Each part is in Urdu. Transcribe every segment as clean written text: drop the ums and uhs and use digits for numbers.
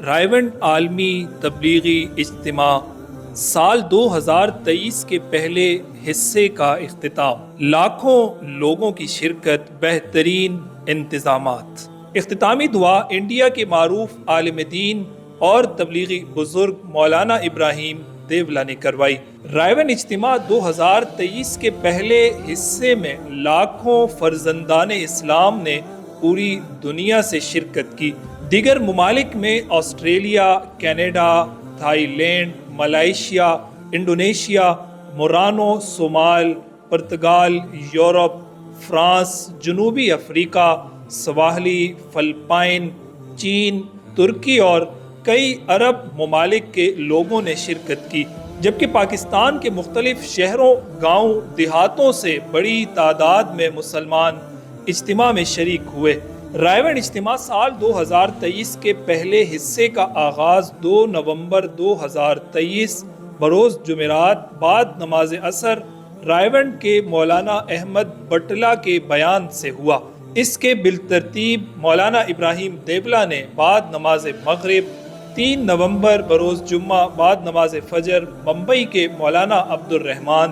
رائیونڈ عالمی تبلیغی اجتماع سال 2023 کے پہلے حصے کا اختتام، لاکھوں لوگوں کی شرکت، بہترین انتظامات۔ اختتامی دعا انڈیا کے معروف عالم دین اور تبلیغی بزرگ مولانا ابراہیم دیولا نے کروائی۔ رائیونڈ اجتماع 2023 کے پہلے حصے میں لاکھوں فرزندان اسلام نے پوری دنیا سے شرکت کی۔ دیگر ممالک میں Australia, Canada, Thailand, Malaysia, Indonesia, مورانو، صومال، پرتگال، یورپ، فرانس، جنوبی افریقہ، سواحلی، فلپائن، چین، ترکی اور کئی عرب ممالک کے لوگوں نے شرکت کی، جبکہ پاکستان کے مختلف شہروں، گاؤں، دیہاتوں سے بڑی تعداد میں مسلمان اجتماع میں شریک ہوئے۔ رائیونڈ اجتماع سال 2023 کے پہلے حصے کا آغاز 2 نومبر 2023 بروز جمعرات بعد نماز عصر رائیونڈ کے مولانا احمد بٹلہ کے بیان سے ہوا۔ اس کے بالترتیب مولانا ابراہیم دیولا نے بعد نماز مغرب 3 نومبر بروز جمعہ بعد نماز فجر ممبئی کے مولانا عبد الرحمن،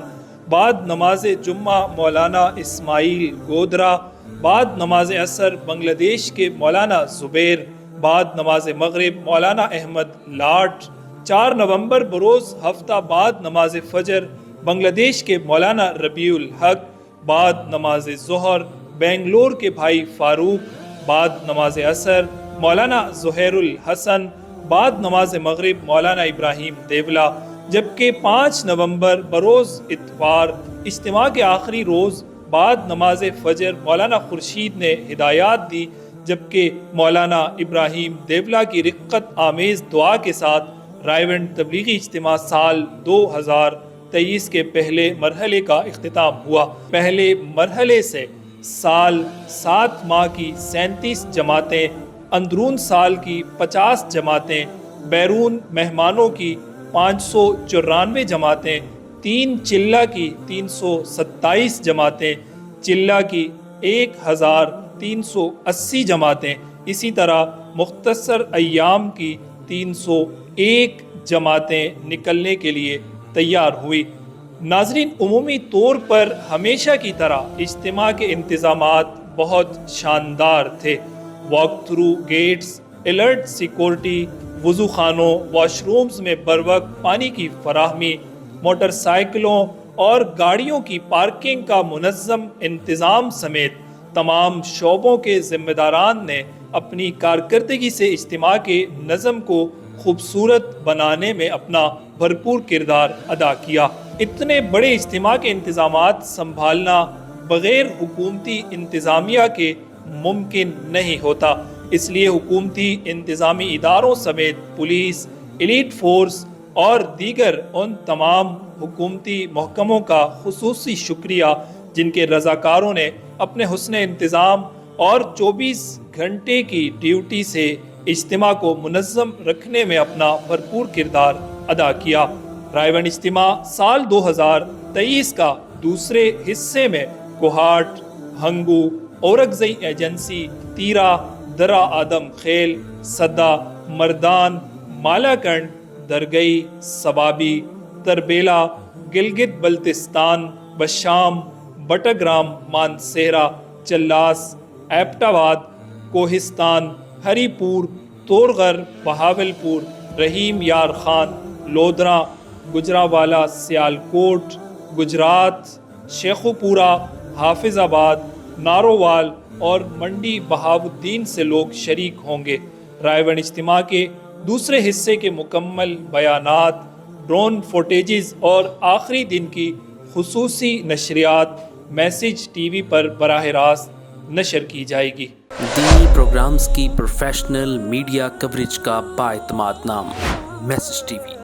بعد نماز جمعہ مولانا اسماعیل گودرا، بعد نماز عصر بنگلہ دیش کے مولانا زبیر، بعد نماز مغرب مولانا احمد لاٹ، 4 نومبر بروز ہفتہ بعد نماز فجر بنگلہ دیش کے مولانا ربیع الحق، بعد نماز ظہر بنگلور کے بھائی فاروق، بعد نماز عصر مولانا زہیر الحسن، بعد نماز مغرب مولانا ابراہیم دیولا، جبکہ 5 نومبر بروز اتوار اجتماع کے آخری روز بعد نماز فجر مولانا خورشید نے ہدایات دی، جبکہ مولانا ابراہیم دیولا کی رقت آمیز دعا کے ساتھ رائیونڈ تبلیغی اجتماع سال 2023 کے پہلے مرحلے کا اختتام ہوا۔ پہلے مرحلے سے سال 7 ماہ کی 37 جماعتیں، اندرون سال کی 50 جماعتیں، بیرون مہمانوں کی 594 جماعتیں، 3 چلہ کی 327 جماعتیں، چلہ کی 1380 جماعتیں، اسی طرح مختصر ایام کی 301 جماعتیں نکلنے کے لیے تیار ہوئی۔ ناظرین، عمومی طور پر ہمیشہ کی طرح اجتماع کے انتظامات بہت شاندار تھے۔ Walk through gates, alert security, وضو خانوں، واش رومز میں بروقت پانی کی فراہمی، موٹر سائیکلوں اور گاڑیوں کی پارکنگ کا منظم انتظام سمیت تمام شعبوں کے ذمہ داران نے اپنی کارکردگی سے اجتماع کے نظم کو خوبصورت بنانے میں اپنا بھرپور کردار ادا کیا۔ اتنے بڑے اجتماع کے انتظامات سنبھالنا بغیر حکومتی انتظامیہ کے ممکن نہیں ہوتا، اس لیے حکومتی انتظامی اداروں سمیت پولیس، ایلیٹ فورس اور دیگر ان تمام حکومتی محکموں کا خصوصی شکریہ جن کے رضاکاروں نے اپنے حسن انتظام اور 24 گھنٹے کی ڈیوٹی سے اجتماع کو منظم رکھنے میں اپنا بھرپور کردار ادا کیا۔ رائیونڈ اجتماع سال 2023 کا دوسرے حصے میں کوہاٹ، ہنگو، اورکزئی ایجنسی، تیرا، درہ آدم خیل، صدا، مردان، مالاکنڈ، درگئی، سبابی، تربیلا، گلگت بلتستان، بشام، بٹگرام، مانسہرہ، چلاس، ایبٹ آباد، کوہستان، ہری پور، تورغر، بہاولپور، رحیم یار خان، لودھراں، گجرانوالہ، سیالکوٹ، گجرات، شیخوپورہ، حافظ آباد، نارووال اور منڈی بہاؤالدین سے لوگ شریک ہوں گے۔ رائیونڈ اجتماع کے دوسرے حصے کے مکمل بیانات، ڈرون فوٹیجز اور آخری دن کی خصوصی نشریات میسج ٹی وی پر براہ راست نشر کی جائے گی۔ دینی پروگرامز کی پروفیشنل میڈیا کوریج کا بااعتماد نام، میسج ٹی وی۔